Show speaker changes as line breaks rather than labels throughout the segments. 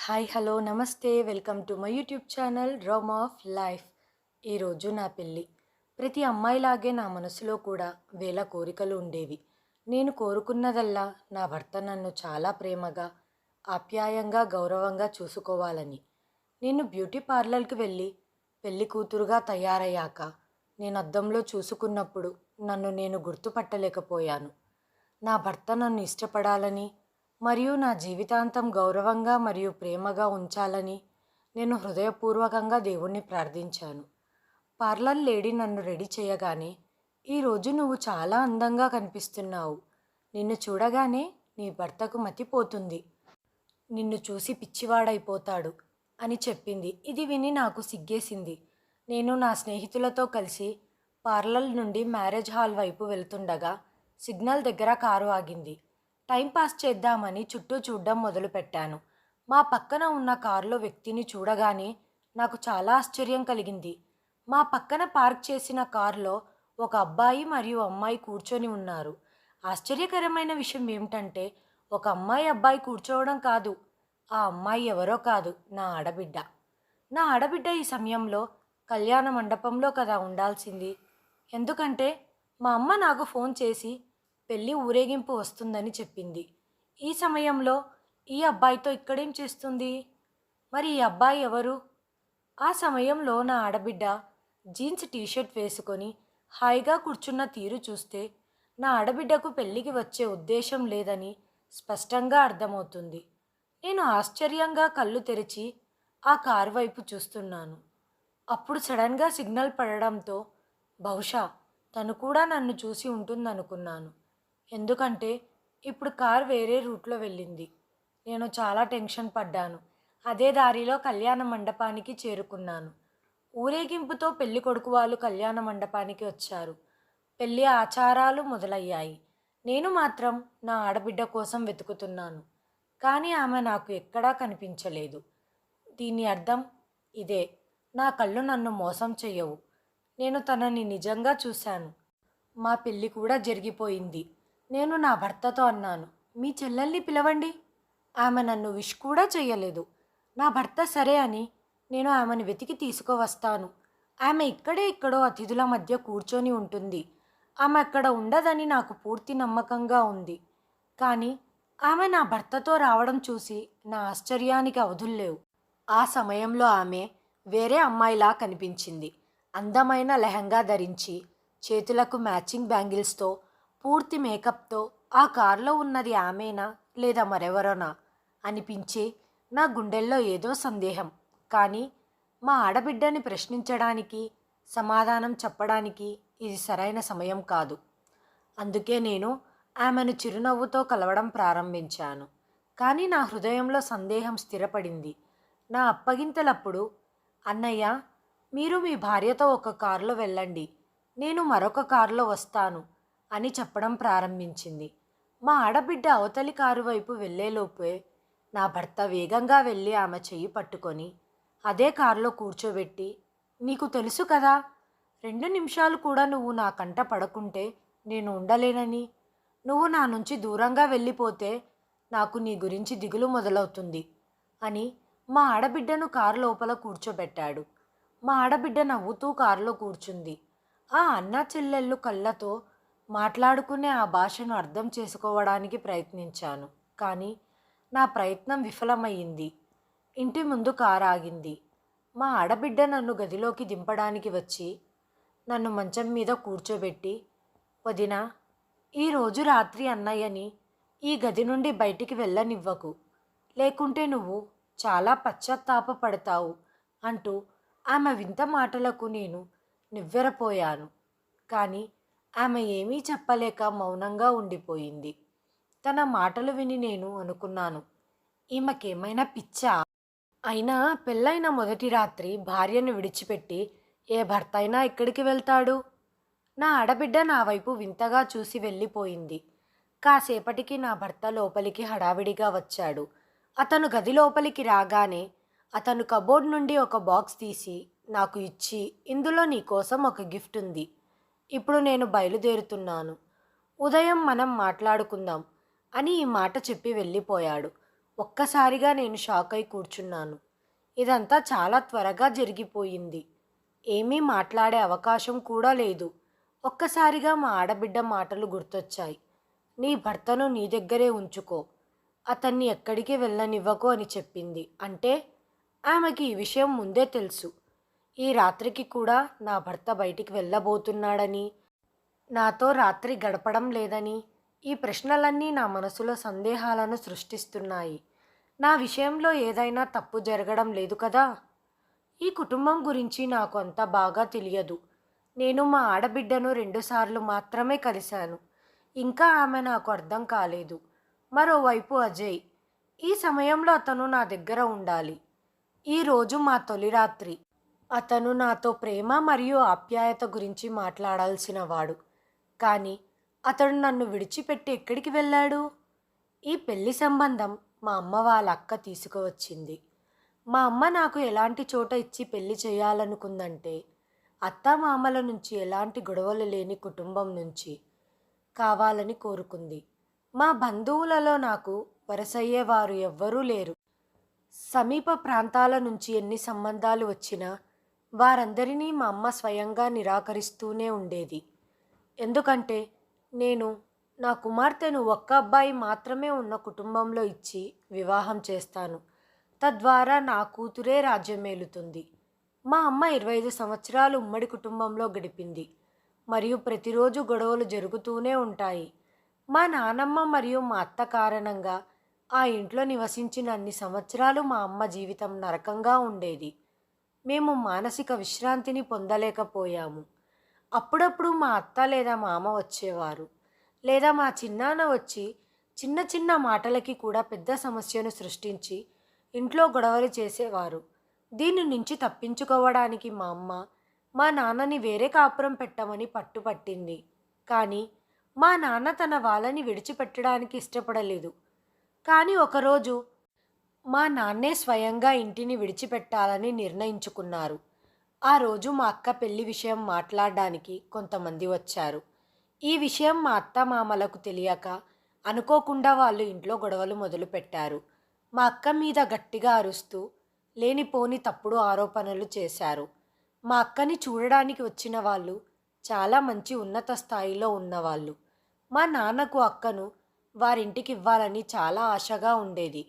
Hi hello నమస్తే welcome to my YouTube channel drama of life. ఈరోజు నా పెళ్ళి. ప్రతి అమ్మాయిలాగే నా మనసులో కూడా వేల కోరికలు ఉండేవి. నేను కోరుకున్నదల్లా నా భర్త నన్ను చాలా ప్రేమగా, ఆప్యాయంగా, గౌరవంగా చూసుకోవాలని. నేను బ్యూటీ పార్లర్కి వెళ్ళి పెళ్లి కూతురుగా తయారయ్యాక నేను అద్దంలో చూసుకున్నప్పుడు నన్ను నేను గుర్తుపట్టలేకపోయాను. నా భర్త నన్ను ఇష్టపడాలని మరియు నా జీవితాంతం గౌరవంగా మరియు ప్రేమగా ఉంచాలని నేను హృదయపూర్వకంగా దేవుణ్ణి ప్రార్థించాను. పార్లర్ లేడీ నన్ను రెడీ చేయగానే, "ఈరోజు నువ్వు చాలా అందంగా కనిపిస్తున్నావు. నిన్ను చూడగానే నీ భర్తకు మతిపోతుంది. నిన్ను చూసి పిచ్చివాడైపోతాడు" అని చెప్పింది. ఇది విని నాకు సిగ్గేసింది. నేను నా స్నేహితులతో కలిసి పార్లర్ నుండి మ్యారేజ్ హాల్ వైపు వెళ్తుండగా సిగ్నల్ దగ్గర కారు ఆగింది. టైంపాస్ చేద్దామని చుట్టూ చూడ్డం మొదలుపెట్టాను. మా పక్కన ఉన్న కారులో వ్యక్తిని చూడగానే నాకు చాలా ఆశ్చర్యం కలిగింది. మా పక్కన పార్క్ చేసిన కారులో ఒక అబ్బాయి మరియు అమ్మాయి కూర్చొని ఉన్నారు. ఆశ్చర్యకరమైన విషయం ఏమిటంటే, ఒక అమ్మాయి అబ్బాయి కూర్చోవడం కాదు, ఆ అమ్మాయి ఎవరో కాదు, నా ఆడబిడ్డ. నా ఆడబిడ్డ ఈ సమయంలో కళ్యాణ మండపంలో కదా ఉండాల్సింది. ఎందుకంటే మా అమ్మ నాకు ఫోన్ చేసి పెళ్ళి ఊరేగింపు వస్తుందని చెప్పింది. ఈ సమయంలో ఈ అబ్బాయితో ఇక్కడేం చేస్తుంది? మరి ఈ అబ్బాయి ఎవరు? ఆ సమయంలో నా ఆడబిడ్డ జీన్స్ టీషర్ట్ వేసుకొని హాయిగా కూర్చున్న తీరు చూస్తే నా ఆడబిడ్డకు పెళ్ళికి వచ్చే ఉద్దేశం లేదని స్పష్టంగా అర్థమవుతుంది. నేను ఆశ్చర్యంగా కళ్ళు తెరిచి ఆ కారు వైపు చూస్తున్నాను. అప్పుడు సడన్గా సిగ్నల్ పడడంతో బహుశా తను కూడా నన్ను చూసి ఉంటుందనుకున్నాను. ఎందుకంటే ఇప్పుడు కార్ వేరే రూట్లో వెళ్ళింది. నేను చాలా టెన్షన్ పడ్డాను. అదే దారిలో కళ్యాణ మండపానికి చేరుకున్నాను. ఊరేగింపుతో పెళ్లి కొడుకు వాళ్ళు కళ్యాణ మండపానికి వచ్చారు. పెళ్లి ఆచారాలు మొదలయ్యాయి. నేను మాత్రం నా ఆడబిడ్డ కోసం వెతుకుతున్నాను. కానీ ఆమె నాకు ఎక్కడా కనిపించలేదు. దీని అర్థం ఇదే, నా కళ్ళు నన్ను మోసం చెయ్యవు. నేను తనని నిజంగా చూశాను. మా పెళ్ళి కూడా జరిగిపోయింది. నేను నా భర్తతో అన్నాను, "మీ చెల్లెల్ని పిలవండి." ఆమె నన్ను విష్ కూడా చెయ్యలేదు. నా భర్త సరే అని నేను ఆమెను వెతికి తీసుకువస్తాను. ఆమె ఇక్కడే ఎక్కడో అతిథుల మధ్య కూర్చొని ఉంటుంది. ఆమె అక్కడ ఉండదని నాకు పూర్తి నమ్మకంగా ఉంది. కానీ ఆమె నా భర్తతో రావడం చూసి నా ఆశ్చర్యానికి అవధుల్లేవు. ఆ సమయంలో ఆమె వేరే అమ్మాయిలా కనిపించింది. అందమైన లెహంగా ధరించి, చేతులకు మ్యాచింగ్ బ్యాంగిల్స్తో, పూర్తి మేకప్తో ఆ కారులో ఉన్నది ఆమెనా లేదా మరెవరోనా అనిపించి నా గుండెల్లో ఏదో సందేహం. కానీ మా ఆడబిడ్డని ప్రశ్నించడానికి, సమాధానం చెప్పడానికి ఇది సరైన సమయం కాదు. అందుకే నేను ఆమెను చిరునవ్వుతో కలవడం ప్రారంభించాను. కానీ నా హృదయంలో సందేహం స్థిరపడింది. నా అప్పగింతలప్పుడు, "అన్నయ్య, మీరు మీ భార్యతో ఒక కారులో వెళ్ళండి, నేను మరొక కారులో వస్తాను" అని చెప్పడం ప్రారంభించింది. మా ఆడబిడ్డ అవతలి కారు వైపు వెళ్ళేలోపే నా భర్త వేగంగా వెళ్ళి ఆమె చెయ్యి పట్టుకొని అదే కారులో కూర్చోబెట్టి, "నీకు తెలుసు కదా, 2 నిమిషాలు కూడా నువ్వు నా కంట పడకుంటే నేను ఉండలేనని. నువ్వు నా నుంచి దూరంగా వెళ్ళిపోతే నాకు నీ గురించి దిగులు మొదలవుతుంది" అని మా ఆడబిడ్డను కారు లోపల కూర్చోబెట్టాడు. మా ఆడబిడ్డ నవ్వుతూ కారులో కూర్చుంది. ఆ అన్న చెల్లెళ్ళు కళ్ళతో మాట్లాడుకునే ఆ భాషను అర్థం చేసుకోవడానికి ప్రయత్నించాను. కానీ నా ప్రయత్నం విఫలమయ్యింది. ఇంటి ముందు కారు ఆగింది. మా ఆడబిడ్డ నన్ను గదిలోకి దింపడానికి వచ్చి నన్ను మంచం మీద కూర్చోబెట్టి, "వదినా, ఈరోజు రాత్రి అన్నయ్యని ఈ గది నుండి బయటికి వెళ్ళనివ్వకు, లేకుంటే నువ్వు చాలా పశ్చాత్తాపపడతావు" అంటూ ఆమె వింత మాటలకు నేను నివ్వెరపోయాను. కానీ ఆమె ఏమీ చెప్పలేక మౌనంగా ఉండిపోయింది. తన మాటలు విని నేను అనుకున్నాను, ఈమెకేమైనా పిచ్చా? అయినా పెళ్ళైన మొదటి రాత్రి భార్యను విడిచిపెట్టి ఏ భర్త అయినా ఎక్కడికి వెళ్తాడు? నా ఆడబిడ్డ నా వైపు వింతగా చూసి వెళ్ళిపోయింది. కాసేపటికి నా భర్త లోపలికి హడావిడిగా వచ్చాడు. అతను గది లోపలికి రాగానే అతను కబోర్డ్ నుండి ఒక బాక్స్ తీసి నాకు ఇచ్చి, "ఇందులో నీకోసం ఒక గిఫ్ట్ ఉంది. ఇప్పుడు నేను బయలుదేరుతున్నాను. ఉదయం మనం మాట్లాడుకుందాం" అని ఈ మాట చెప్పి వెళ్ళిపోయాడు. ఒక్కసారిగా నేను షాక్ అయి కూర్చున్నాను. ఇదంతా చాలా త్వరగా జరిగిపోయింది. ఏమీ మాట్లాడే అవకాశం కూడా లేదు. ఒక్కసారిగా మా ఆడబిడ్డ మాటలు గుర్తొచ్చాయి. నీ భర్తను నీ దగ్గరే ఉంచుకో. అతన్ని ఎక్కడికి వెళ్ళనివ్వకు అని చెప్పింది. అంటే ఆమెకి ఈ విషయం ముందే తెలుసు. ఈ రాత్రికి కూడా నా భర్త బయటికి వెళ్ళబోతున్నాడని, నాతో రాత్రి గడపడం లేదని, ఈ ప్రశ్నలన్నీ నా మనసులో సందేహాలను సృష్టిస్తున్నాయి. నా విషయంలో ఏదైనా తప్పు జరగడం లేదు కదా? ఈ కుటుంబం గురించి నాకు అంత బాగా తెలియదు. నేను మా ఆడబిడ్డను 2 సార్లు మాత్రమే కలిశాను. ఇంకా ఆమె నాకు అర్థం కాలేదు. మరోవైపు అజయ్. ఈ సమయంలో అతను నా దగ్గర ఉండాలి. ఈరోజు మా తొలి రాత్రి. అతను నాతో ప్రేమ మరియు ఆప్యాయత గురించి మాట్లాడాల్సిన వాడు. కానీ అతడు నన్ను విడిచిపెట్టి ఎక్కడికి వెళ్ళాడు? ఈ పెళ్లి సంబంధం మా అమ్మ వాళ్ళ అక్క తీసుకువచ్చింది. మా అమ్మ నాకు ఎలాంటి చోట ఇచ్చి పెళ్లి చేయాలనుకుందంటే, అత్తామామల నుంచి ఎలాంటి గొడవలు లేని కుటుంబం నుంచి కావాలని కోరుకుంది. మా బంధువులలో నాకు వరసయ్యేవారు ఎవ్వరూ లేరు. సమీప ప్రాంతాల నుంచి ఎన్ని సంబంధాలు వచ్చినా వారందరినీ మా అమ్మ స్వయంగా నిరాకరిస్తూనే ఉండేది. ఎందుకంటే నేను నా కుమార్తెను ఒక్క అబ్బాయి మాత్రమే ఉన్న కుటుంబంలో ఇచ్చి వివాహం చేస్తాను. తద్వారా నా కూతురే రాజ్యమేలుతుంది. మా అమ్మ 25 సంవత్సరాలు ఉమ్మడి కుటుంబంలో గడిపింది మరియు ప్రతిరోజు గొడవలు జరుగుతూనే ఉంటాయి. మా నానమ్మ మరియు మా అత్త కారణంగా ఆ ఇంట్లో నివసించిన అన్ని సంవత్సరాలు మా అమ్మ జీవితం నరకంగా ఉండేది. మేము మానసిక విశ్రాంతిని పొందలేకపోయాము. అప్పుడప్పుడు మా అత్త లేదా మామ వచ్చేవారు, లేదా మా చిన్నాన్న వచ్చి చిన్న చిన్న మాటలకి కూడా పెద్ద సమస్యను సృష్టించి ఇంట్లో గొడవలు చేసేవారు. దీని నుంచి తప్పించుకోవడానికి మా అమ్మ మా నాన్నని వేరే కాపురం పెట్టమని పట్టుపట్టింది. కానీ మా నాన్న తన వాళ్ళని విడిచిపెట్టడానికి ఇష్టపడలేదు. కానీ ఒకరోజు మా నాన్నే స్వయంగా ఇంటిని విడిచిపెట్టాలని నిర్ణయించుకున్నారు. ఆ రోజు మా అక్క పెళ్లి విషయం మాట్లాడడానికి కొంతమంది వచ్చారు. ఈ విషయం మా అత్తమామలకు తెలియక అనుకోకుండా వాళ్ళు ఇంట్లో గొడవలు మొదలుపెట్టారు. మా అక్క మీద గట్టిగా అరుస్తూ లేనిపోని తప్పుడు ఆరోపణలు చేశారు. మా అక్కని చూడడానికి వచ్చిన వాళ్ళు చాలా మంచి ఉన్నత స్థాయిలో ఉన్నవాళ్ళు. మా నాన్నకు అక్కను వారింటికి ఇవ్వాలని చాలా ఆశగా ఉండేది.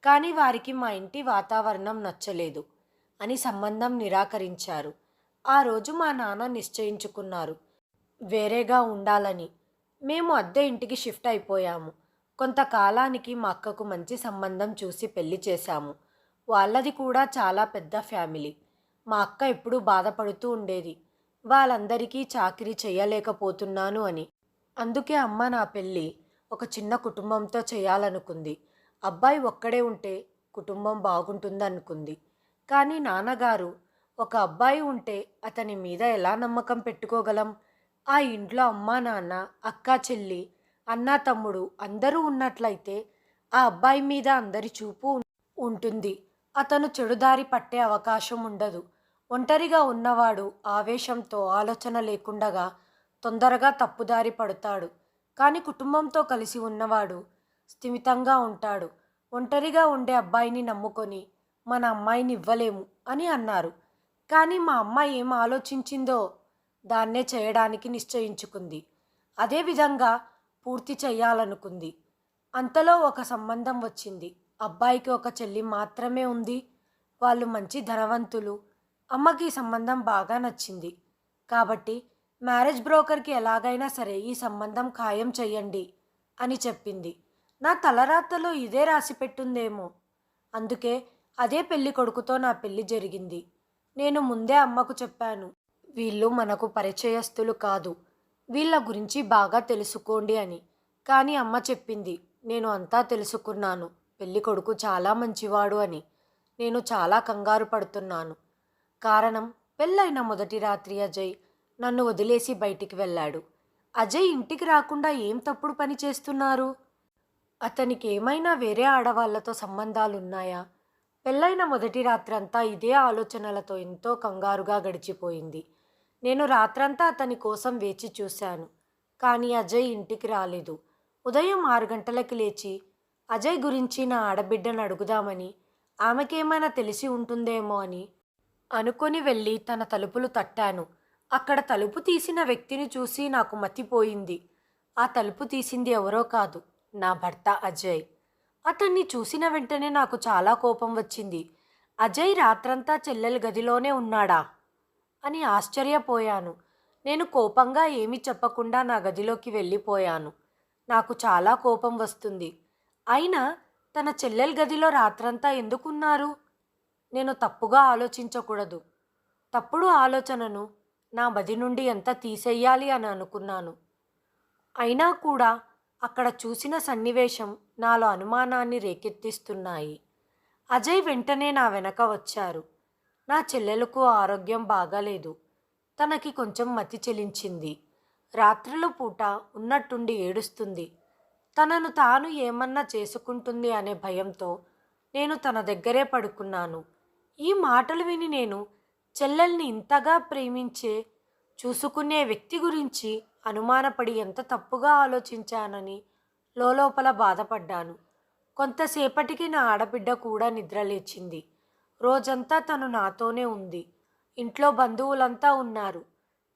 కానీ వారికి మా ఇంటి వాతావరణం నచ్చలేదు అని సంబంధం నిరాకరించారు. ఆ రోజు మా నాన్న నిశ్చయించుకున్నారు వేరేగా ఉండాలని. మేము అద్దె ఇంటికి షిఫ్ట్ అయిపోయాము. కొంతకాలానికి మా అక్కకు మంచి సంబంధం చూసి పెళ్లి చేశాము. వాళ్ళది కూడా చాలా పెద్ద ఫ్యామిలీ. మా అక్క ఎప్పుడూ బాధపడుతూ ఉండేది, వాళ్ళందరికీ చాకిరీ చేయలేకపోతున్నాను అని. అందుకే అమ్మ నా పెళ్ళి ఒక చిన్న కుటుంబంతో చేయాలనుకుంది. అబ్బాయి ఒక్కడే ఉంటే కుటుంబం బాగుంటుందనుకుంది. కానీ నాన్నగారు ఒక అబ్బాయి ఉంటే అతని మీద ఎలా నమ్మకం పెట్టుకోగలం? ఆ ఇంట్లో అమ్మా నాన్న, అక్క చెల్లి, అన్న తమ్ముడు అందరూ ఉన్నట్లయితే ఆ అబ్బాయి మీద అందరి చూపు ఉంటుంది. అతను చెడుదారి పట్టే అవకాశం ఉండదు. ఒంటరిగా ఉన్నవాడు ఆవేశంతో ఆలోచన లేకుండగా తొందరగా తప్పుదారి పడతాడు. కానీ కుటుంబంతో కలిసి ఉన్నవాడు స్థిమితంగా ఉంటాడు. ఒంటరిగా ఉండే అబ్బాయిని నమ్ముకొని మన అమ్మాయిని ఇవ్వలేము అని అన్నారు. కానీ మా అమ్మ ఏం ఆలోచించిందో దాన్నే చేయడానికి నిశ్చయించుకుంది. అదేవిధంగా పూర్తి చెయ్యాలనుకుంది. అంతలో ఒక సంబంధం వచ్చింది. అబ్బాయికి ఒక చెల్లి మాత్రమే ఉంది. వాళ్ళు మంచి ధనవంతులు. అమ్మకి ఈ సంబంధం బాగా నచ్చింది. కాబట్టి మ్యారేజ్ బ్రోకర్కి ఎలాగైనా సరే ఈ సంబంధం ఖాయం చెయ్యండి అని చెప్పింది. నా తలరాతలో ఇదే రాసి పెట్టుందేమో. అందుకే అదే పెళ్లి కొడుకుతో నా పెళ్లి జరిగింది. నేను ముందే అమ్మకు చెప్పాను, వీళ్ళు మనకు పరిచయస్తులు కాదు, వీళ్ళ గురించి బాగా తెలుసుకోండి అని. కానీ అమ్మ చెప్పింది, నేను అంతా తెలుసుకున్నాను, పెళ్లి కొడుకు చాలా మంచివాడు అని. నేను చాలా కంగారు పడుతున్నాను. కారణం, పెళ్ళైన మొదటి రాత్రి అజయ్ నన్ను వదిలేసి బయటికి వెళ్ళాడు. అజయ్ ఇంటికి రాకుండా ఏం తప్పుడు పని చేస్తున్నారు? అతనికి ఏమైనా వేరే ఆడవాళ్లతో సంబంధాలున్నాయా? పెళ్ళైన మొదటి రాత్రంతా ఇదే ఆలోచనలతో ఎంతో కంగారుగా గడిచిపోయింది. నేను రాత్రంతా అతని కోసం వేచి చూశాను. కానీ అజయ్ ఇంటికి రాలేదు. ఉదయం 6 గంటలకి లేచి అజయ్ గురించి నా ఆడబిడ్డను అడుగుదామని, ఆమెకేమైనా తెలిసి ఉంటుందేమో అని అనుకొని వెళ్ళి తన తలుపులు తట్టాను. అక్కడ తలుపు తీసిన వ్యక్తిని చూసి నాకు మతిపోయింది. ఆ తలుపు తీసింది ఎవరో కాదు, నా భర్త అజయ్. అతన్ని చూసిన వెంటనే నాకు చాలా కోపం వచ్చింది. అజయ్ రాత్రంతా చెల్లెలి గదిలోనే ఉన్నాడా అని ఆశ్చర్యపోయాను. నేను కోపంగా ఏమీ చెప్పకుండా నా గదిలోకి వెళ్ళిపోయాను. నాకు చాలా కోపం వస్తుంది. అయినా తన చెల్లెలి గదిలో రాత్రంతా ఎందుకున్నారు? నేను తప్పుగా ఆలోచించకూడదు. తప్పుడు ఆలోచనను నా మది నుండి ఎంత తీసేయాలి అని అనుకున్నాను. అయినా కూడా అక్కడ చూసిన సన్నివేశం నాలో అనుమానాన్ని రేకెత్తిస్తున్నాయి. అజయ్ వెంటనే నా వెనక వచ్చారు. నా చెల్లెలకు ఆరోగ్యం బాగాలేదు. తనకి కొంచెం మతి చెలించింది. రాత్రుల పూట ఉన్నట్టుండి ఏడుస్తుంది. తనను తాను ఏమన్నా చేసుకుంటుంది అనే భయంతో నేను తన దగ్గరే పడుకున్నాను. ఈ మాటలు విని నేను చెల్లెల్ని ఇంతగా ప్రేమించే చూసుకునే వ్యక్తి గురించి అనుమానపడి ఎంత తప్పుగా ఆలోచించానని లోపల బాధపడ్డాను. కొంతసేపటికి నా ఆడబిడ్డ కూడా నిద్రలేచింది. రోజంతా తను నాతోనే ఉంది. ఇంట్లో బంధువులంతా ఉన్నారు.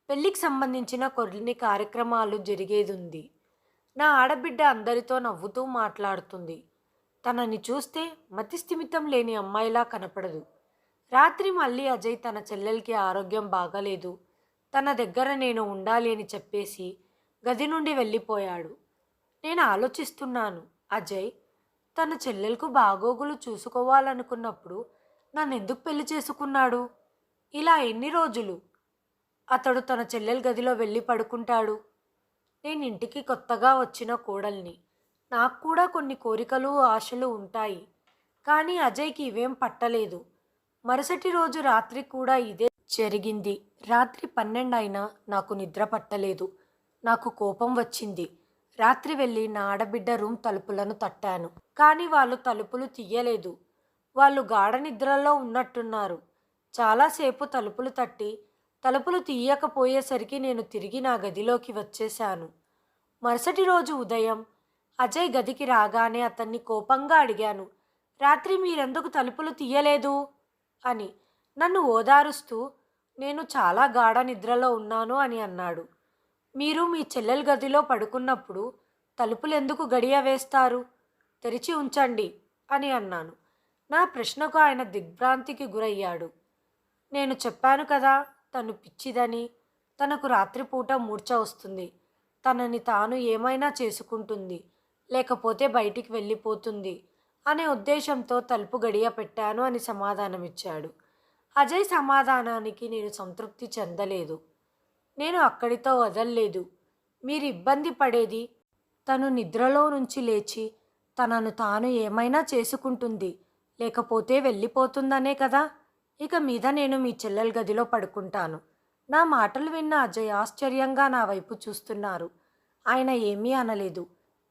పెళ్ళికి సంబంధించిన కొన్ని కార్యక్రమాలు జరిగేదుంది. నా ఆడబిడ్డ అందరితో నవ్వుతూ మాట్లాడుతుంది. తనని చూస్తే మతిస్థిమితం లేని అమ్మాయిలా కనపడదు. రాత్రి మళ్ళీ అజయ్ తన చెల్లెలకి ఆరోగ్యం బాగాలేదు, తన దగ్గర నేను ఉండాలి అని చెప్పేసి గది నుండి వెళ్ళిపోయాడు. నేను ఆలోచిస్తున్నాను, అజయ్ తన చెల్లెలకు బాగోగులు చూసుకోవాలనుకున్నప్పుడు నన్ను ఎందుకు పెళ్లి చేసుకున్నాడు? ఇలా ఎన్ని రోజులు అతడు తన చెల్లెల గదిలో వెళ్ళి పడుకుంటాడు? నేను ఇంటికి కొత్తగా వచ్చిన కోడల్ని. నాకు కూడా కొన్ని కోరికలు ఆశలు ఉంటాయి. కానీ అజయ్కి ఇవేం పట్టలేదు. మరుసటి రోజు రాత్రి కూడా ఇదే జరిగింది. రాత్రి 12 అయినా నాకు నిద్ర పట్టలేదు. నాకు కోపం వచ్చింది. రాత్రి వెళ్ళి నా ఆడబిడ్డ రూమ్ తలుపులను తట్టాను. కానీ వాళ్ళు తలుపులు తీయలేదు. వాళ్ళు గాఢ నిద్రలో ఉన్నట్టున్నారు. చాలాసేపు తలుపులు తట్టి తలుపులు తీయకపోయేసరికి నేను తిరిగి నా గదిలోకి వచ్చేశాను. మరుసటి రోజు ఉదయం అజయ్ గదికి రాగానే అతన్ని కోపంగా అడిగాను, రాత్రి మీరెందుకు తలుపులు తీయలేదు అని. నన్ను ఓదారుస్తూ నేను చాలా గాఢ నిద్రలో ఉన్నాను అని అన్నాడు. మీరు మీ చెల్లెల గదిలో పడుకున్నప్పుడు తలుపులు ఎందుకు గడియ వేస్తారు? తెరిచి ఉంచండి అని అన్నాను. నా ప్రశ్నకు ఆయన దిగ్భ్రాంతికి గురయ్యాడు. నేను చెప్పాను కదా, తను పిచ్చిదని. తనకు రాత్రిపూట మూర్ఛ వస్తుంది. తనని తాను ఏమైనా చేసుకుంటుంది, లేకపోతే బయటికి వెళ్ళిపోతుంది అనే ఉద్దేశంతో తలుపు గడియ పెట్టాను అని సమాధానమిచ్చాడు. అజయ్ సమాధానానికి నేను సంతృప్తి చెందలేదు. నేను అక్కడితో వదల్లేదు. మీరు ఇబ్బంది పడేది తను నిద్రలో నుంచి లేచి తనను తాను ఏమైనా చేసుకుంటుంది, లేకపోతే వెళ్ళిపోతుందనే కదా. ఇక మీద నేను మీ చెల్లెల గదిలో పడుకుంటాను. నా మాటలు విన్న అజయ్ ఆశ్చర్యంగా నా వైపు చూస్తున్నారు. ఆయన ఏమీ అనలేదు.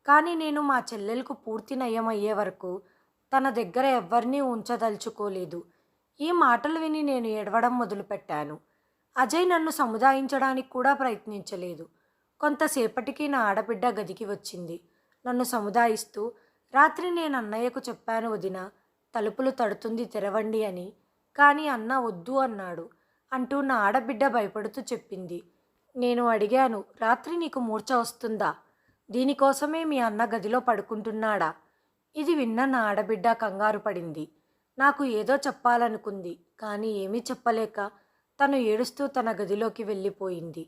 కానీ నేను మా చెల్లెలకు పూర్తి నయమయ్యే వరకు తన దగ్గర ఎవ్వరినీ ఉంచదలుచుకోలేదు. ఈ మాటలు విని నేను ఏడవడం మొదలుపెట్టాను. అజయ్ నన్ను సముదాయించడానికి కూడా ప్రయత్నించలేదు. కొంతసేపటికి నా ఆడబిడ్డ గదికి వచ్చింది. నన్ను సముదాయిస్తూ, రాత్రి నేను అన్నయ్యకు చెప్పాను వదినా, తలుపులు తడుతుంది తెరవండి అని. కానీ అన్న వద్దు అన్నాడు అంటూ నా ఆడబిడ్డ భయపడుతూ చెప్పింది. నేను అడిగాను, రాత్రి నీకు మూర్ఛ వస్తుందా? దీనికోసమే మీ అన్న గదిలో పడుకుంటున్నాడా? ఇది విన్న నా ఆడబిడ్డ కంగారు పడింది. నాకు ఏదో చెప్పాలనుకుంది, కానీ ఏమీ చెప్పలేక తను ఏడుస్తూ తన గదిలోకి వెళ్ళిపోయింది.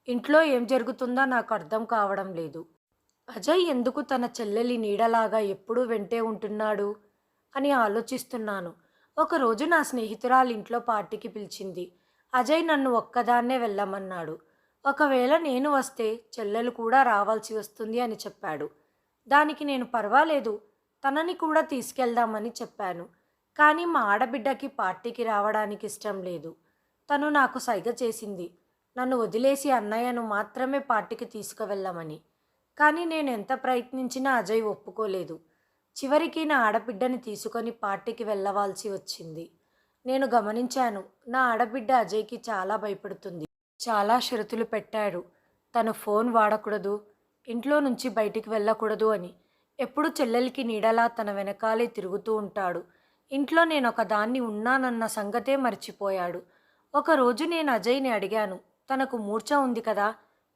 ఇంట్లో ఏం జరుగుతుందో నాకు అర్థం కావడం లేదు. అజయ్ ఎందుకు తన చెల్లెలి నీడలాగా ఎప్పుడూ వెంటే ఉంటున్నాడు అని ఆలోచిస్తున్నాను. ఒకరోజు నా స్నేహితురాలు ఇంట్లో పార్టీకి పిలిచింది. అజయ్ నన్ను ఒక్కదాన్నే వెళ్ళమన్నాడు. ఒకవేళ నేను వస్తే చెల్లెలు కూడా రావాల్సి వస్తుంది అని చెప్పాడు. దానికి నేను పర్వాలేదు, తనని కూడా తీసుకెళ్దామని చెప్పాను. కానీ మా ఆడబిడ్డకి పార్టీకి రావడానికి ఇష్టం లేదు. తను నాకు సైగ చేసింది, నన్ను వదిలేసి అన్నయ్యను మాత్రమే పార్టీకి తీసుకువెళ్ళమని. కానీ నేను ఎంత ప్రయత్నించినా అజయ్ ఒప్పుకోలేదు. చివరికి నా ఆడబిడ్డని తీసుకొని పార్టీకి వెళ్ళవలసి వచ్చింది. నేను గమనించాను, నా ఆడబిడ్డ అజయ్కి చాలా భయపడుతుంది. చాలా షరతులు పెట్టాడు. తను ఫోన్ వాడకూడదు, ఇంట్లో నుంచి బయటికి వెళ్ళకూడదు అని. ఎప్పుడు చెల్లెలికి నీడలా తన వెనకాలే తిరుగుతూ ఉంటాడు. ఇంట్లో నేనొకదాన్ని ఉన్నానన్న సంగతే మర్చిపోయాడు. ఒకరోజు నేను అజయ్‌ని అడిగాను. తనకు మూర్ఛ ఉంది కదా!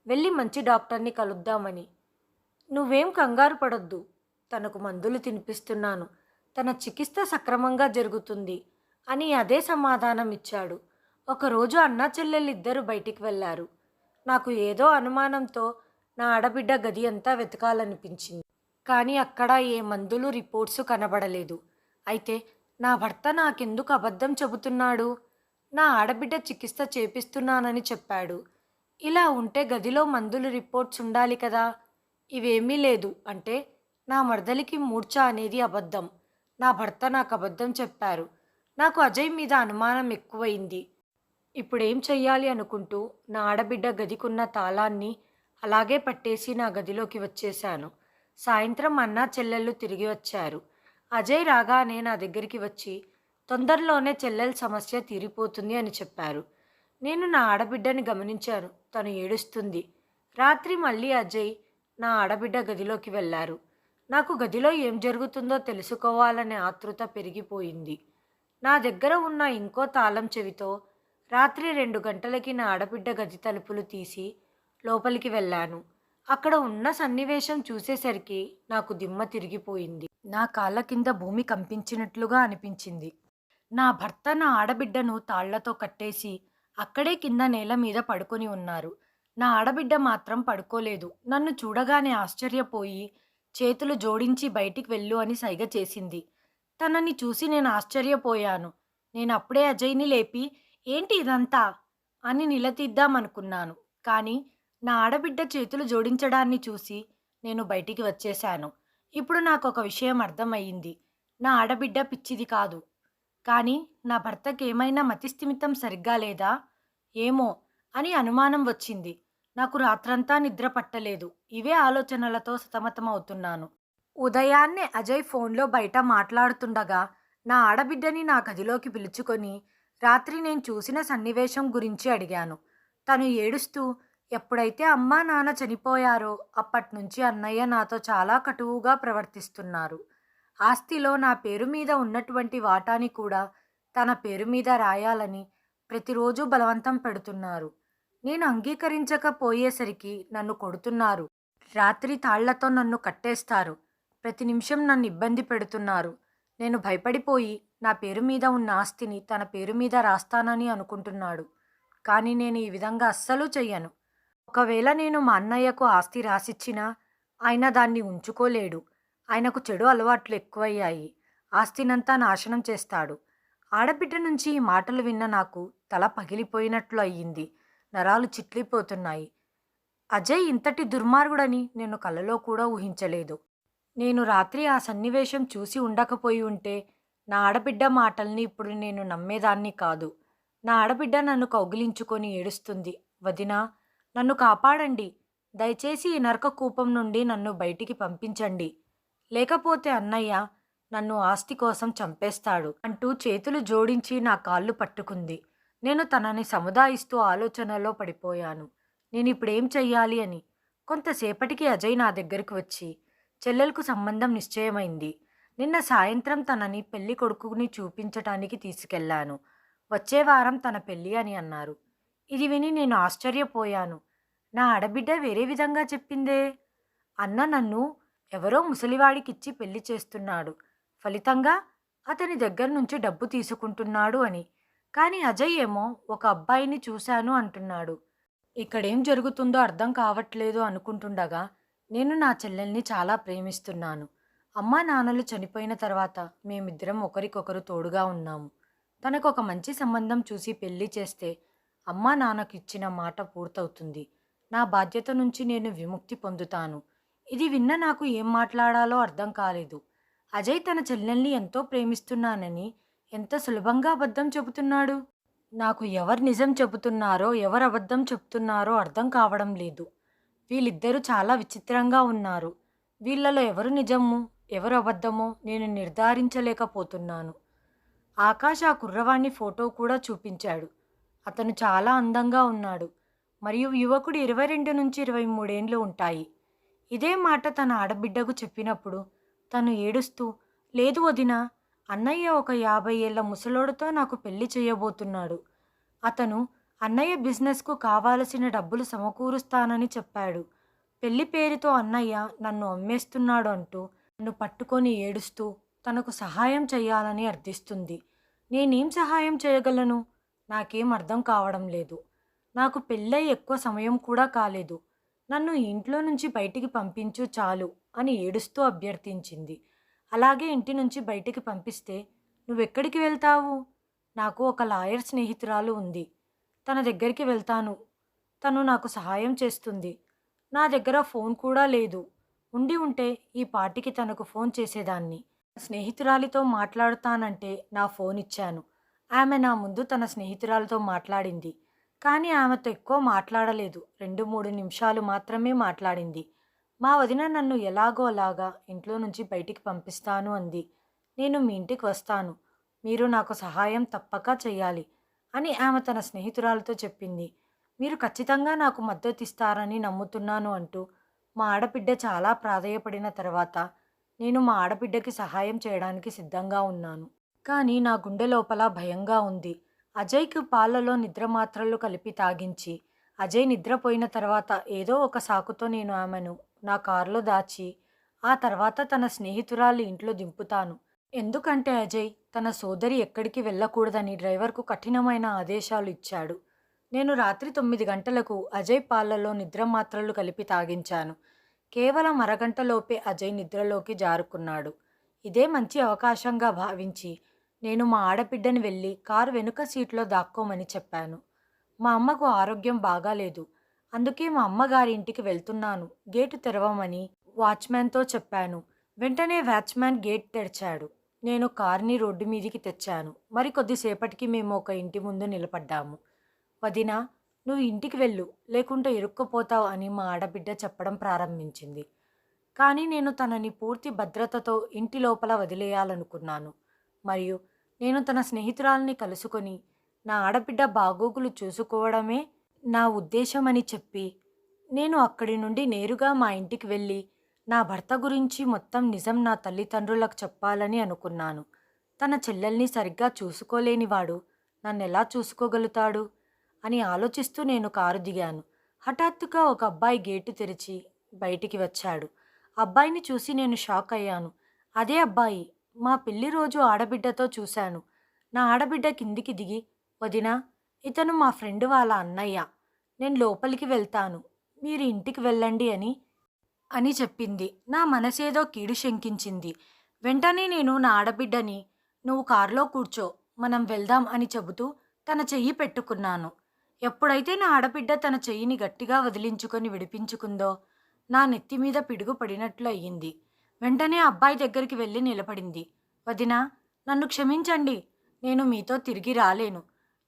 వెళ్ళి మంచి డాక్టర్‌ని కలుద్దామని. "నువ్వేం కంగారు పడొద్దు. తనకు మందులు తినిపిస్తున్నాను. తన చికిత్స సక్రమంగా జరుగుతుంది" అని అదే సమాధానం ఇచ్చాడు. ఒకరోజు అన్నా చెల్లెలిద్దరూ బయటికి వెళ్లారు. నాకు ఏదో అనుమానంతో నా ఆడబిడ్డ గది అంతా వెతకాలనిపించింది. కానీ అక్కడ ఏ మందులు, రిపోర్ట్సు కనబడలేదు. అయితే నా భర్త నాకెందుకు అబద్ధం చెబుతున్నాడు? నా ఆడబిడ్డ చికిత్స చేపిస్తున్నానని చెప్పాడు. ఇలా ఉంటే గదిలో మందులు, రిపోర్ట్స్ ఉండాలి కదా! ఇవేమీ లేదు అంటే నా మరదలికి మూర్ఛ అనేది అబద్ధం. నా భర్త నాకు అబద్ధం చెప్పారు. నాకు అజయ్ మీద అనుమానం ఎక్కువయింది. ఇప్పుడేం చెయ్యాలి అనుకుంటూ నా ఆడబిడ్డ గదికున్న తాళాన్ని అలాగే పట్టేసి నా గదిలోకి వచ్చేశాను. సాయంత్రం అన్నా చెల్లెళ్ళు తిరిగి వచ్చారు. అజయ్ రాగానే నా దగ్గరికి వచ్చి తొందరలోనే చెల్లెల సమస్య తీరిపోతుంది అని చెప్పారు. నేను నా ఆడబిడ్డని గమనించాను. తను ఏడుస్తుంది. రాత్రి మళ్ళీ అజయ్ నా ఆడబిడ్డ గదిలోకి వెళ్ళారు. నాకు గదిలో ఏం జరుగుతుందో తెలుసుకోవాలనే ఆతృత పెరిగిపోయింది. నా దగ్గర ఉన్న ఇంకో తాళం చెవితో రాత్రి 2 గంటలకి నా ఆడబిడ్డ గది తలుపులు తీసి లోపలికి వెళ్ళాను. అక్కడ ఉన్న సన్నివేశం చూసేసరికి నాకు దిమ్మ తిరిగిపోయింది. నా కాళ్ళ కింద భూమి కంపించినట్లుగా అనిపించింది. నా భర్త నా ఆడబిడ్డను తాళ్లతో కట్టేసి అక్కడే కింద నేల మీద పడుకొని ఉన్నారు. నా ఆడబిడ్డ మాత్రం పడుకోలేదు. నన్ను చూడగానే ఆశ్చర్యపోయి చేతులు జోడించి బయటికి వెళ్ళు అని సైగ చేసింది. తనని చూసి నేను ఆశ్చర్యపోయాను. నేనప్పుడే అజయ్‌ని లేపి ఏంటి ఇదంతా అని నిలదీద్దామనుకున్నాను. కానీ నా ఆడబిడ్డ చేతులు జోడించడాన్ని చూసి నేను బయటికి వచ్చేశాను. ఇప్పుడు నాకొక విషయం అర్థమయ్యింది. నా ఆడబిడ్డ పిచ్చిది కాదు. కానీ నా భర్తకేమైనా మతిస్థిమితం సరిగ్గా లేదా? ఏమో అని అనుమానం వచ్చింది. నాకు రాత్రంతా నిద్ర పట్టలేదు. ఇవే ఆలోచనలతో సతమతమవుతున్నాను. ఉదయాన్నే అజయ్ ఫోన్లో బయట మాట్లాడుతుండగా నా ఆడబిడ్డని నా గదిలోకి పిలుచుకొని రాత్రి నేను చూసిన సన్నివేశం గురించి అడిగాను. తను ఏడుస్తూ ఎప్పుడైతే అమ్మా నాన్న చనిపోయారో అప్పట్నుంచి అన్నయ్య నాతో చాలా కటువుగా ప్రవర్తిస్తున్నారు. ఆస్తిలో నా పేరు మీద ఉన్నటువంటి వాటాని కూడా తన పేరు మీద రాయాలని ప్రతిరోజు బలవంతం పెడుతున్నారు. నేను అంగీకరించకపోయేసరికి నన్ను కొడుతున్నారు. రాత్రి తాళ్లతో నన్ను కట్టేస్తారు. ప్రతి నిమిషం నన్ను ఇబ్బంది పెడుతున్నారు. నేను భయపడిపోయి నా పేరు మీద ఉన్న ఆస్తిని తన పేరు మీద రాస్తానని అనుకుంటున్నాడు. కానీ నేను ఈ విధంగా అస్సలు చెయ్యను. ఒకవేళ నేను మా అన్నయ్యకు ఆస్తి రాసిచ్చినా ఆయన దాన్ని ఉంచుకోలేడు. ఆయనకు చెడు అలవాట్లు ఎక్కువయ్యాయి. ఆస్తినంతా నాశనం చేస్తాడు. ఆడబిడ్డ నుంచి ఈ మాటలు విన్న నాకు తల పగిలిపోయినట్లు అయ్యింది. నరాలు చిట్లిపోతున్నాయి. అజయ్ ఇంతటి దుర్మార్గుడని నేను కలలో కూడా ఊహించలేదు. నేను రాత్రి ఆ సన్నివేశం చూసి ఉండకపోయి ఉంటే నా ఆడబిడ్డ మాటల్ని ఇప్పుడు నేను నమ్మేదాన్ని కాదు. నా ఆడబిడ్డ నన్ను కౌగిలించుకొని ఏడుస్తుంది. వదినా, నన్ను కాపాడండి. దయచేసి ఈ నరక కూపం నుండి నన్ను బయటికి పంపించండి. లేకపోతే అన్నయ్య నన్ను ఆస్తి కోసం చంపేస్తాడు అంటూ చేతులు జోడించి నా కాళ్ళు పట్టుకుంది. నేను తనని సముదాయిస్తూ ఆలోచనలో పడిపోయాను. నేనిప్పుడేం చెయ్యాలి అని. కొంతసేపటికి అజయ్ నా దగ్గరికి వచ్చి చెల్లెలకు సంబంధం నిశ్చయమైంది. నిన్న సాయంత్రం తనని పెళ్లి కొడుకుని చూపించటానికి తీసుకెళ్లాను. వచ్చే వారం తన పెళ్లి అని అన్నారు. ఇది విని నేను ఆశ్చర్యపోయాను. నా ఆడబిడ్డ వేరే విధంగా చెప్పిందే. అన్న నన్ను ఎవరో ముసలివాడికిచ్చి పెళ్లి చేస్తున్నాడు. ఫలితంగా అతని దగ్గర నుంచి డబ్బు తీసుకుంటున్నాడు అని. కానీ అజయ్ ఏమో ఒక అబ్బాయిని చూశాను అంటున్నాడు. ఇక్కడేం జరుగుతుందో అర్థం కావట్లేదు అనుకుంటుండగా నేను నా చెల్లెల్ని చాలా ప్రేమిస్తున్నాను. అమ్మా నాన్నలు చనిపోయిన తర్వాత మేమిద్దరం ఒకరికొకరు తోడుగా ఉన్నాము. తనకు ఒక మంచి సంబంధం చూసి పెళ్లి చేస్తే అమ్మా నాన్నకు ఇచ్చిన మాట పూర్తవుతుంది. నా బాధ్యత నుంచి నేను విముక్తి పొందుతాను. ఇది విన్న నాకు ఏం మాట్లాడాలో అర్థం కాలేదు. అజయ్ తన చెల్లెల్ని ఎంతో ప్రేమిస్తున్నానని ఎంత సులభంగా అబద్ధం చెబుతున్నాడు. నాకు ఎవరు నిజం చెబుతున్నారో ఎవరు అబద్ధం చెప్తున్నారో అర్థం కావడం లేదు. వీళ్ళిద్దరూ చాలా విచిత్రంగా ఉన్నారు. వీళ్ళలో ఎవరు నిజము ఎవరు అబద్ధమో నేను నిర్ధారించలేకపోతున్నాను. ఆకాష్ ఆ కుర్రవాణ్ణి ఫోటో కూడా చూపించాడు. అతను చాలా అందంగా ఉన్నాడు. మరియు యువకుడు 22 నుంచి 23 ఏండ్లు ఉంటాయి. ఇదే మాట తన ఆడబిడ్డకు చెప్పినప్పుడు తను ఏడుస్తూ, లేదు వదినా, అన్నయ్య ఒక 50 ఏళ్ల ముసలోడితో నాకు పెళ్లి చేయబోతున్నాడు. అతను అన్నయ్య బిజినెస్‌కు కావాల్సిన డబ్బులు సమకూరుస్తానని చెప్పాడు. పెళ్లి పేరుతో అన్నయ్య నన్ను అమ్మేస్తున్నాడు అంటూ నన్ను పట్టుకొని ఏడుస్తూ తనకు సహాయం చేయాలని అర్థిస్తుంది. నేనేం సహాయం చేయగలను? నాకేం అర్థం కావడం లేదు. నాకు పెళ్ళై ఎక్కువ సమయం కూడా కాలేదు. నన్ను ఈ ఇంట్లో నుంచి బయటికి పంపించు చాలు అని ఏడుస్తూ అభ్యర్థించింది. అలాగే ఇంటి నుంచి బయటికి పంపిస్తే నువ్వెక్కడికి వెళ్తావు? నాకు ఒక లాయర్ స్నేహితురాలు ఉంది. తన దగ్గరికి వెళ్తాను. తను నాకు సహాయం చేస్తుంది. నా దగ్గర ఫోన్ కూడా లేదు. ఉండి ఉంటే ఈ పాటికి తనకు ఫోన్ చేసేదాన్ని. స్నేహితురాలితో మాట్లాడుతానంటే నా ఫోన్ ఇచ్చాను. ఆమె నా ముందు తన స్నేహితురాలితో మాట్లాడింది. కానీ ఆమెతో ఎక్కువ మాట్లాడలేదు. 2, 3 నిమిషాలు మాత్రమే మాట్లాడింది. మా వదిన నన్ను ఎలాగో అలాగా ఇంట్లో నుంచి బయటికి పంపిస్తాను అంది. నేను మీ ఇంటికి వస్తాను. మీరు నాకు సహాయం తప్పక చెయ్యాలి అని ఆమె తన స్నేహితురాలతో చెప్పింది. మీరు ఖచ్చితంగా నాకు మద్దతిస్తారని నమ్ముతున్నాను అంటూ మా ఆడబిడ్డ చాలా ప్రాధేయపడిన తర్వాత నేను మా ఆడబిడ్డకి సహాయం చేయడానికి సిద్ధంగా ఉన్నాను. కానీ నా గుండె లోపల భయంగా ఉంది. అజయ్‌కి పాలలో నిద్ర మాత్రలు కలిపి తాగించి, అజయ్ నిద్రపోయిన తర్వాత ఏదో ఒక సాకుతో నేను ఆమెను నా కారులో దాచి, ఆ తర్వాత తన స్నేహితురాలి ఇంట్లో దింపుతాను. ఎందుకంటే అజయ్ తన సోదరి ఎక్కడికి వెళ్ళకూడదని డ్రైవర్కు కఠినమైన ఆదేశాలు ఇచ్చాడు. నేను రాత్రి 9 గంటలకు అజయ్ పాలలో నిద్ర మాత్రలు కలిపి తాగించాను. కేవలం అరగంటలోపే అజయ్ నిద్రలోకి జారుకున్నాడు. ఇదే మంచి అవకాశంగా భావించి నేను మా ఆడబిడ్డని వెళ్ళి కారు వెనుక సీట్లో దాక్కోమని చెప్పాను. మా అమ్మకు ఆరోగ్యం బాగాలేదు. అందుకే మా అమ్మగారి ఇంటికి వెళ్తున్నాను. గేటు తెరవమని వాచ్‌మ్యాన్‌తో చెప్పాను. వెంటనే వాచ్‌మ్యాన్ గేట్ తెరిచాడు. నేను కారుని రోడ్డు మీదికి తెచ్చాను. మరి కొద్దిసేపటికి మేము ఒక ఇంటి ముందు నిలబడ్డాము. వదినా, నువ్వు ఇంటికి వెళ్ళు, లేకుంటే ఇరుక్కుపోతావు అని మా ఆడబిడ్డ చెప్పడం ప్రారంభించింది. కానీ నేను తనని పూర్తి భద్రతతో ఇంటి లోపల వదిలేయాలనుకున్నాను. మరియు నేను తన స్నేహితురాల్ని కలుసుకొని నా ఆడబిడ్డ బాగోగులు చూసుకోవడమే నా ఉద్దేశమని చెప్పి నేను అక్కడి నుండి నేరుగా మా ఇంటికి వెళ్ళి నా భర్త గురించి మొత్తం నిజం నా తల్లిదండ్రులకు చెప్పాలని అనుకున్నాను. తన చెల్లెల్ని సరిగ్గా చూసుకోలేనివాడు నన్నెలా చూసుకోగలుగుతాడు అని ఆలోచిస్తూ నేను కారు దిగాను. హఠాత్తుగా ఒక అబ్బాయి గేటు తెరిచి బయటికి వచ్చాడు. అబ్బాయిని చూసి నేను షాక్ అయ్యాను. అదే అబ్బాయి మా పెళ్లి రోజు ఆడబిడ్డతో చూశాను. నా ఆడబిడ్డ కిందికి దిగి, వదినా, ఇతను మా ఫ్రెండ్ వాళ్ళ అన్నయ్య. నేను లోపలికి వెళ్తాను. మీరు ఇంటికి వెళ్ళండి అని చెప్పింది. నా మనసేదో కీడు శంకించింది. వెంటనే నేను నా ఆడబిడ్డని, నువ్వు కారులో కూర్చో, మనం వెళ్దాం అని చెబుతూ తన చెయ్యి పెట్టుకున్నాను. ఎప్పుడైతే నా ఆడబిడ్డ తన చెయ్యిని గట్టిగా వదిలించుకొని విడిపించుకుందో నా నెత్తి మీద పిడుగు పడినట్లు అయ్యింది. వెంటనే అబ్బాయి దగ్గరికి వెళ్ళి నిలబడింది. వదినా, నన్ను క్షమించండి. నేను మీతో తిరిగి రాలేను.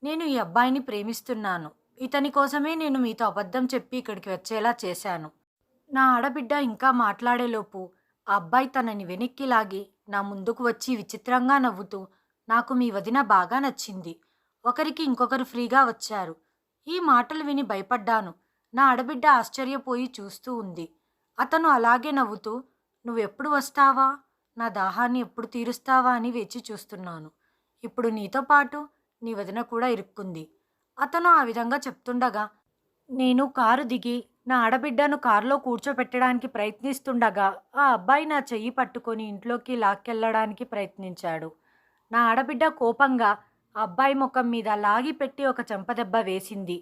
నేను ఈ అబ్బాయిని ప్రేమిస్తున్నాను. ఇతని కోసమే నేను మీతో అబద్ధం చెప్పి ఇక్కడికి వచ్చేలా చేశాను. నా ఆడబిడ్డ ఇంకా మాట్లాడేలోపు ఆ అబ్బాయి తనని వెనక్కి లాగి నా ముందుకు వచ్చి విచిత్రంగా నవ్వుతూ, నాకు మీ వదిన బాగా నచ్చింది. ఒకరికి ఇంకొకరు ఫ్రీగా వచ్చారు. ఈ మాటలు విని భయపడ్డాను. నా ఆడబిడ్డ ఆశ్చర్యపోయి చూస్తూ ఉంది. అతను అలాగే నవ్వుతూ, నువ్వెప్పుడు వస్తావా, నా దాహాన్ని ఎప్పుడు తీరుస్తావా అని వేచి చూస్తున్నాను. ఇప్పుడు నీతో పాటు నీ వదిన కూడా ఇరుక్కుంది. అతను ఆ విధంగా చెప్తుండగా నేను కారు దిగి నా ఆడబిడ్డను కారులో కూర్చోపెట్టడానికి ప్రయత్నిస్తుండగా ఆ అబ్బాయి నా చెయ్యి పట్టుకొని ఇంట్లోకి లాక్కెళ్ళడానికి ప్రయత్నించాడు. నా ఆడబిడ్డ కోపంగా ఆ అబ్బాయి ముఖం మీద లాగి పెట్టి ఒక చెంపదెబ్బ వేసింది.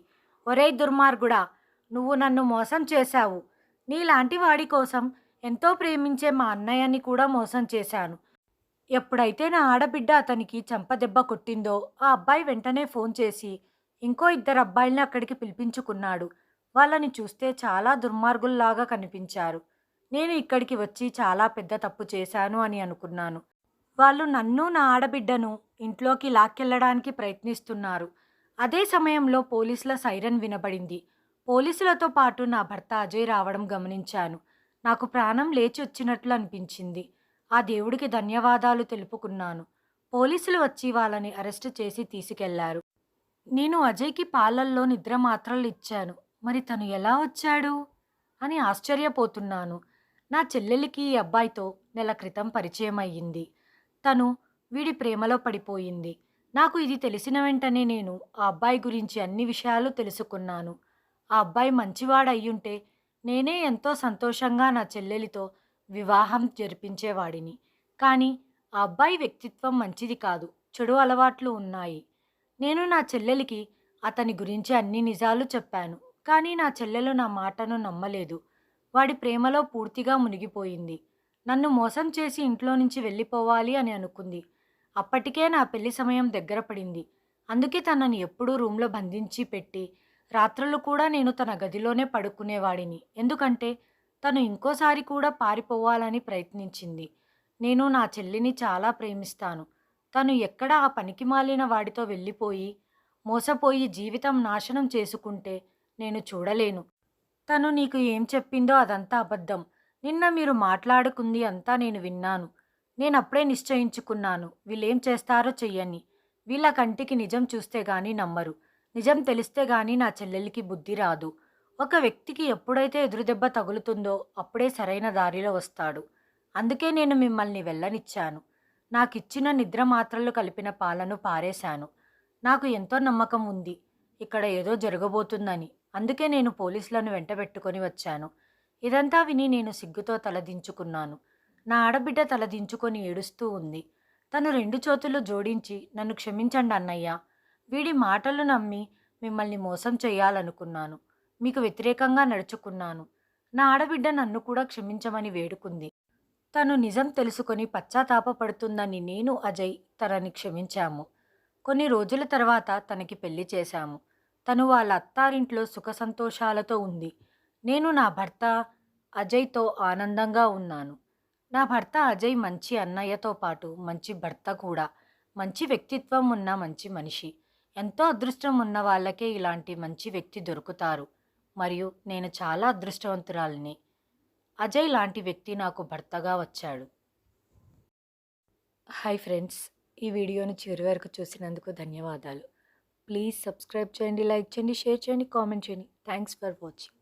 ఒరేయ్ దుర్మార్గుడా, నువ్వు నన్ను మోసం చేశావు. నీలాంటి వాడి కోసం ఎంతో ప్రేమించే మా అన్నయ్యని కూడా మోసం చేశాను. ఎప్పుడైతే నా ఆడబిడ్డ అతనికి చెంపదెబ్బ కొట్టిందో ఆ అబ్బాయి వెంటనే ఫోన్ చేసి ఇంకో 2 అబ్బాయిల్ని అక్కడికి పిలిపించుకున్నాడు. వాళ్ళని చూస్తే చాలా దుర్మార్గుల్లాగా కనిపించారు. నేను ఇక్కడికి వచ్చి చాలా పెద్ద తప్పు చేశాను అని అనుకున్నాను. వాళ్ళు నన్ను నా ఆడబిడ్డను ఇంట్లోకి లాక్కెళ్ళడానికి ప్రయత్నిస్తున్నారు. అదే సమయంలో పోలీసుల సైరన్ వినబడింది. పోలీసులతో పాటు నా భర్త అజయ్ రావడం గమనించాను. నాకు ప్రాణం లేచి వచ్చినట్లు అనిపించింది. ఆ దేవుడికి ధన్యవాదాలు తెలుపుకున్నాను. పోలీసులు వచ్చి వాళ్ళని అరెస్టు చేసి తీసుకెళ్లారు. నేను అజయ్‌కి పాలల్లో నిద్ర మాత్రలు ఇచ్చాను. మరి తను ఎలా వచ్చాడు అని ఆశ్చర్యపోతున్నాను. నా చెల్లెలికి ఈ అబ్బాయితో నెల క్రితం పరిచయం అయ్యింది. తను వీడి ప్రేమలో పడిపోయింది. నాకు ఇది తెలిసిన వెంటనే నేను ఆ అబ్బాయి గురించి అన్ని విషయాలు తెలుసుకున్నాను. ఆ అబ్బాయి మంచివాడయ్యుంటే నేనే ఎంతో సంతోషంగా నా చెల్లెలితో వివాహం జరిపించేవాడిని. కానీ ఆ అబ్బాయి వ్యక్తిత్వం మంచిది కాదు. చెడు అలవాట్లు ఉన్నాయి. నేను నా చెల్లెలికి అతని గురించి అన్ని నిజాలు చెప్పాను. కానీ నా చెల్లెలు నా మాటను నమ్మలేదు. వాడి ప్రేమలో పూర్తిగా మునిగిపోయింది. నన్ను మోసం చేసి ఇంట్లో నుంచి వెళ్ళిపోవాలి అని అనుకుంది. అప్పటికే నా పెళ్లి సమయం దగ్గర పడింది. అందుకే తనని ఎప్పుడూ రూమ్‌లో బంధించి పెట్టి, రాత్రుళ్ళు కూడా నేను తన గదిలోనే పడుకునేవాడిని. ఎందుకంటే తను ఇంకోసారి కూడా పారిపోవాలని ప్రయత్నించింది. నేను నా చెల్లిని చాలా ప్రేమిస్తాను. తను ఎక్కడ ఆ పనికిమాలిన వాడితో వెళ్ళిపోయి, మోసపోయి జీవితం నాశనం చేసుకుంటే నేను చూడలేను. తను నీకు ఏం చెప్పిందో అదంతా అబద్ధం. నిన్న మీరు మాట్లాడుకుంది అంతా నేను విన్నాను. నేనప్పుడే నిశ్చయించుకున్నాను. వీళ్ళేం చేస్తారో చెయ్యని. వీళ్ళ కంటికి నిజం చూస్తే గాని నమ్మరు. నిజం తెలిస్తే గాని నా చెల్లెలికి బుద్ధి రాదు. ఒక వ్యక్తికి ఎప్పుడైతే ఎదురుదెబ్బ తగులుతుందో అప్పుడే సరైన దారిలో వస్తాడు. అందుకే నేను మిమ్మల్ని వెళ్ళనిచ్చాను. నాకిచ్చిన నిద్ర మాత్రలు కలిపిన పాలను పారేశాను. నాకు ఎంతో నమ్మకం ఉంది. ఇక్కడ ఏదో జరగబోతుందని. అందుకే నేను పోలీసులను వెంటబెట్టుకొని వచ్చాను. ఇదంతా విని నేను సిగ్గుతో తలదించుకున్నాను. నా ఆడబిడ్డ తలదించుకొని ఏడుస్తూ ఉంది. తను 2 చేతులు జోడించి నన్ను క్షమించండి అన్నయ్య. వీడి మాటలు నమ్మి మిమ్మల్ని మోసం చేయాలనుకున్నాను. మీకు వ్యతిరేకంగా నడుచుకున్నాను. నా ఆడబిడ్డ నన్ను కూడా క్షమించమని వేడుకుంది. తను నిజం తెలుసుకొని పశ్చాత్తాపపడుతుందని నేను, అజయ్ తనని క్షమించాము. కొన్ని రోజుల తర్వాత తనకి పెళ్లి చేశాము. తను వాళ్ళ అత్తారింట్లో సుఖ సంతోషాలతో ఉంది. నేను నా భర్త అజయ్‌తో ఆనందంగా ఉన్నాను. నా భర్త అజయ్ మంచి అన్నయ్యతో పాటు మంచి భర్త కూడా. మంచి వ్యక్తిత్వం ఉన్న మంచి మనిషి. ఎంతో అదృష్టం ఉన్న వాళ్ళకే ఇలాంటి మంచి వ్యక్తి దొరుకుతారు. మరియు నేను చాలా అదృష్టవంతురాలిని. అజయ్ లాంటి వ్యక్తి నాకు భర్తగా వచ్చాడు. Hi friends! ఈ వీడియోని చివరి వరకు చూసినందుకు ధన్యవాదాలు. ప్లీజ్ సబ్స్క్రైబ్ చేయండి, లైక్ చేయండి, షేర్ చేయండి, కామెంట్ చేయండి. Thanks for watching.